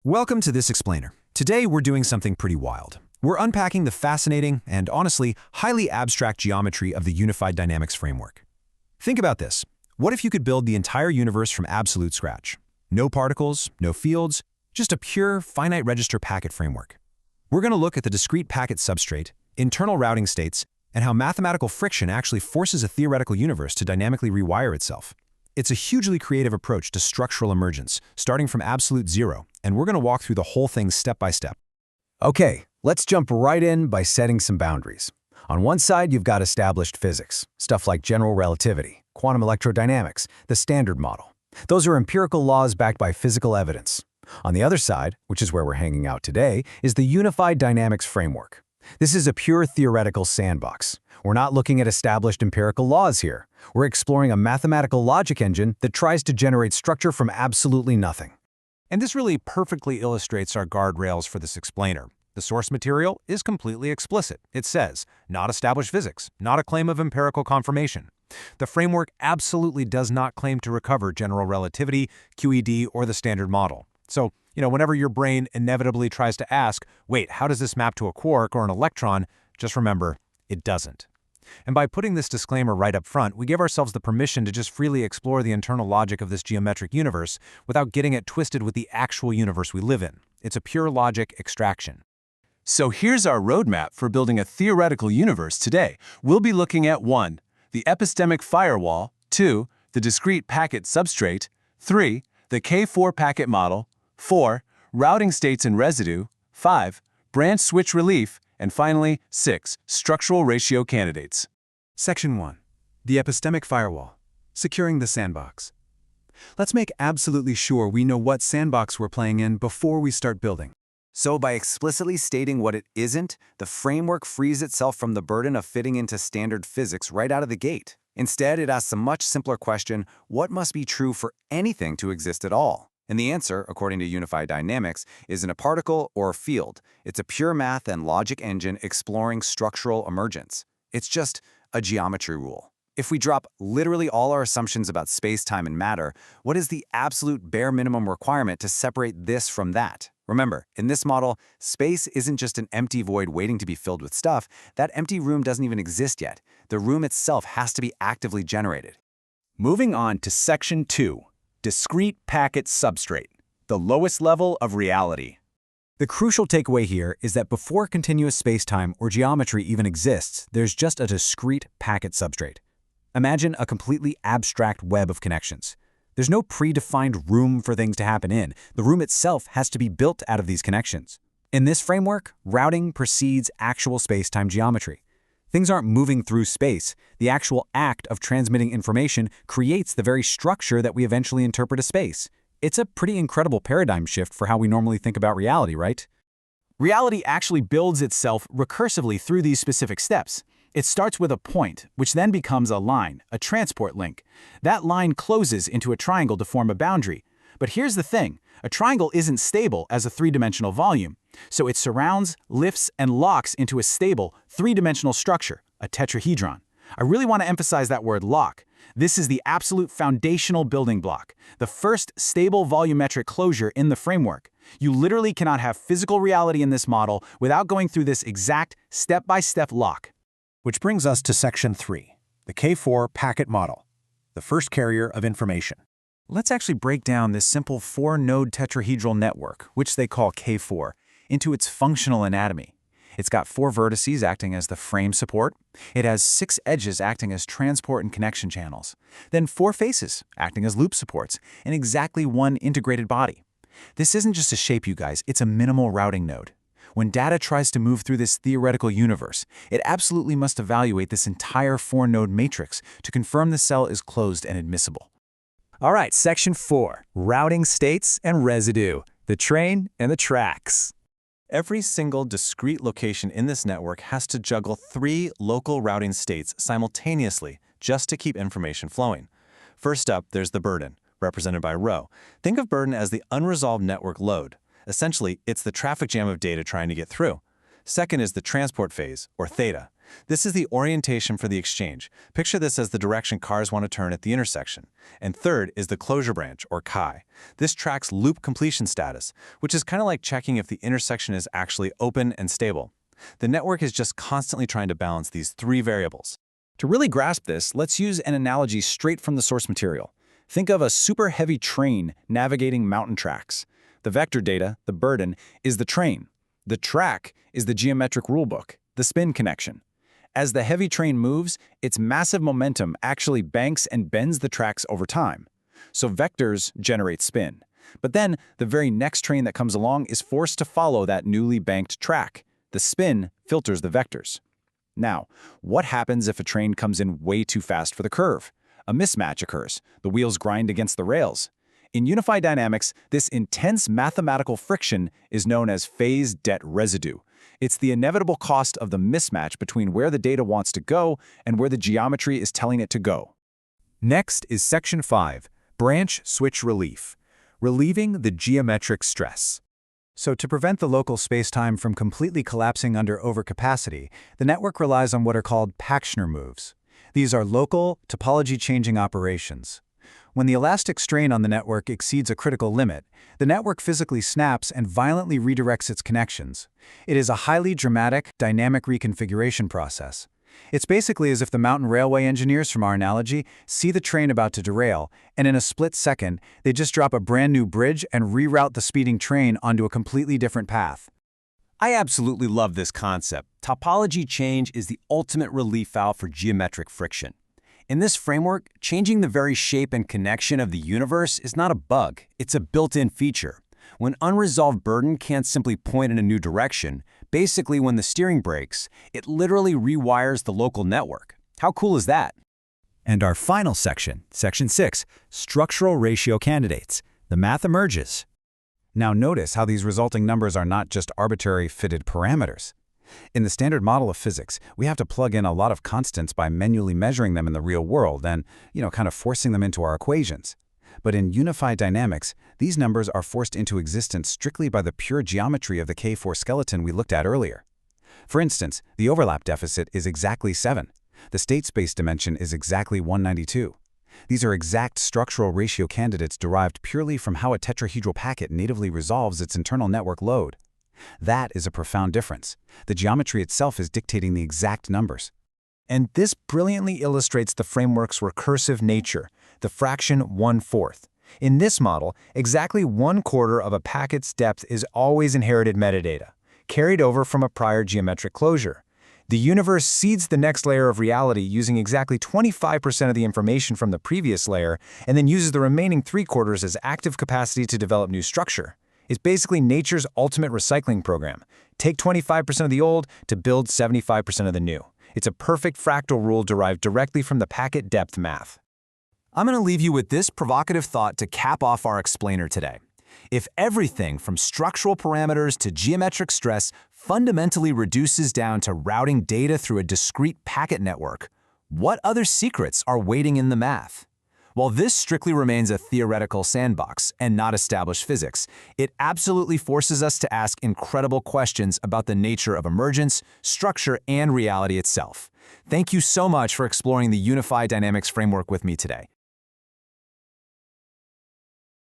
Welcome to This Explainer. Today we're doing something pretty wild. We're unpacking the fascinating and, honestly, highly abstract geometry of the Unified Dynamics framework. Think about this. What if you could build the entire universe from absolute scratch? No particles, no fields, just a pure, finite register packet framework. We're going to look at the discrete packet substrate, internal routing states, and how mathematical friction actually forces a theoretical universe to dynamically rewire itself. It's a hugely creative approach to structural emergence, starting from absolute zero, and we're going to walk through the whole thing step by step. Okay, let's jump right in by setting some boundaries. On one side, you've got established physics, stuff like general relativity, quantum electrodynamics, the Standard Model. Those are empirical laws backed by physical evidence. On the other side, which is where we're hanging out today, is the Unified Dynamics framework. This is a pure theoretical sandbox. We're not looking at established empirical laws here. We're exploring a mathematical logic engine that tries to generate structure from absolutely nothing. And this really perfectly illustrates our guardrails for this explainer. The source material is completely explicit. It says, not established physics, not a claim of empirical confirmation. The framework absolutely does not claim to recover general relativity, QED, or the Standard Model. So, whenever your brain inevitably tries to ask, wait, how does this map to a quark or an electron? Just remember, it doesn't. And by putting this disclaimer right up front, we give ourselves the permission to just freely explore the internal logic of this geometric universe without getting it twisted with the actual universe we live in. It's a pure logic extraction. So here's our roadmap for building a theoretical universe today. We'll be looking at 1. The epistemic firewall, 2. The discrete packet substrate, 3. The K4 packet model, 4. Routing states and residue, 5. Branch switch relief, and finally, 6. Structural ratio candidates. Section 1. The epistemic firewall. Securing the sandbox. Let's make absolutely sure we know what sandbox we're playing in before we start building. So by explicitly stating what it isn't, the framework frees itself from the burden of fitting into standard physics right out of the gate. Instead, it asks a much simpler question: what must be true for anything to exist at all? And the answer, according to Unified Dynamics, isn't a particle or a field. It's a pure math and logic engine exploring structural emergence. It's just a geometry rule. If we drop literally all our assumptions about space, time, and matter, what is the absolute bare minimum requirement to separate this from that? Remember, in this model, space isn't just an empty void waiting to be filled with stuff. That empty room doesn't even exist yet. The room itself has to be actively generated. Moving on to Section 2. Discrete packet substrate, the lowest level of reality. The crucial takeaway here is that before continuous spacetime or geometry even exists, there's just a discrete packet substrate. Imagine a completely abstract web of connections. There's no predefined room for things to happen in. The room itself has to be built out of these connections. In this framework, routing precedes actual spacetime geometry. Things aren't moving through space. The actual act of transmitting information creates the very structure that we eventually interpret as space. It's a pretty incredible paradigm shift for how we normally think about reality, right? Reality actually builds itself recursively through these specific steps. It starts with a point, which then becomes a line, a transport link. That line closes into a triangle to form a boundary. But here's the thing. A triangle isn't stable as a three-dimensional volume. So it surrounds, lifts, and locks into a stable, three-dimensional structure, a tetrahedron. I really want to emphasize that word lock. This is the absolute foundational building block, the first stable volumetric closure in the framework. You literally cannot have physical reality in this model without going through this exact step-by-step lock. Which brings us to Section 3, the K4 packet model, the first carrier of information. Let's actually break down this simple 4-node tetrahedral network, which they call K4, into its functional anatomy. It's got 4 vertices acting as the frame support. It has 6 edges acting as transport and connection channels. Then 4 faces acting as loop supports, and exactly 1 integrated body. This isn't just a shape, you guys, it's a minimal routing node. When data tries to move through this theoretical universe, it absolutely must evaluate this entire 4-node matrix to confirm the cell is closed and admissible. All right, Section 4, routing states and residue, the train and the tracks. Every single discrete location in this network has to juggle 3 local routing states simultaneously just to keep information flowing. First up, there's the burden, represented by rho. Think of burden as the unresolved network load. Essentially, it's the traffic jam of data trying to get through. Second is the transport phase, or theta. This is the orientation for the exchange. Picture this as the direction cars want to turn at the intersection. And third is the closure branch, or CHI. This tracks loop completion status, which is kind of like checking if the intersection is actually open and stable. The network is just constantly trying to balance these three variables. To really grasp this, let's use an analogy straight from the source material. Think of a super heavy train navigating mountain tracks. The vector data, the burden, is the train. The track is the geometric rulebook, the spin connection. As the heavy train moves, its massive momentum actually banks and bends the tracks over time. So vectors generate spin. But then, the very next train that comes along is forced to follow that newly banked track. The spin filters the vectors. Now, what happens if a train comes in way too fast for the curve? A mismatch occurs. The wheels grind against the rails. In unified dynamics, this intense mathematical friction is known as phase debt residue. It's the inevitable cost of the mismatch between where the data wants to go and where the geometry is telling it to go. Next is Section 5, Branch Switch Relief, relieving the geometric stress. So to prevent the local spacetime from completely collapsing under overcapacity, the network relies on what are called Pachschner moves. These are local, topology-changing operations. When the elastic strain on the network exceeds a critical limit, the network physically snaps and violently redirects its connections. It is a highly dramatic, dynamic reconfiguration process. It's basically as if the mountain railway engineers from our analogy see the train about to derail, and in a split second, they just drop a brand new bridge and reroute the speeding train onto a completely different path. I absolutely love this concept. Topology change is the ultimate relief valve for geometric friction. In this framework, changing the very shape and connection of the universe is not a bug, it's a built-in feature. When unresolved burden can't simply point in a new direction, basically when the steering breaks, it literally rewires the local network. How cool is that? And our final section, Section 6, Structural Ratio Candidates. The math emerges. Now notice how these resulting numbers are not just arbitrary fitted parameters. In the standard model of physics, we have to plug in a lot of constants by manually measuring them in the real world and, kind of forcing them into our equations. But in unified dynamics, these numbers are forced into existence strictly by the pure geometry of the K4 skeleton we looked at earlier. For instance, the overlap deficit is exactly 7. The state space dimension is exactly 192. These are exact structural ratio candidates derived purely from how a tetrahedral packet natively resolves its internal network load. That is a profound difference. The geometry itself is dictating the exact numbers. And this brilliantly illustrates the framework's recursive nature, the fraction 1/4. In this model, exactly 1/4 of a packet's depth is always inherited metadata, carried over from a prior geometric closure. The universe seeds the next layer of reality using exactly 25% of the information from the previous layer, and then uses the remaining 3/4 as active capacity to develop new structure. It's basically nature's ultimate recycling program. Take 25% of the old to build 75% of the new. It's a perfect fractal rule derived directly from the packet depth math. I'm going to leave you with this provocative thought to cap off our explainer today. If everything from structural parameters to geometric stress fundamentally reduces down to routing data through a discrete packet network, what other secrets are waiting in the math? While this strictly remains a theoretical sandbox and not established physics, it absolutely forces us to ask incredible questions about the nature of emergence, structure, and reality itself. Thank you so much for exploring the Unified Dynamics framework with me today.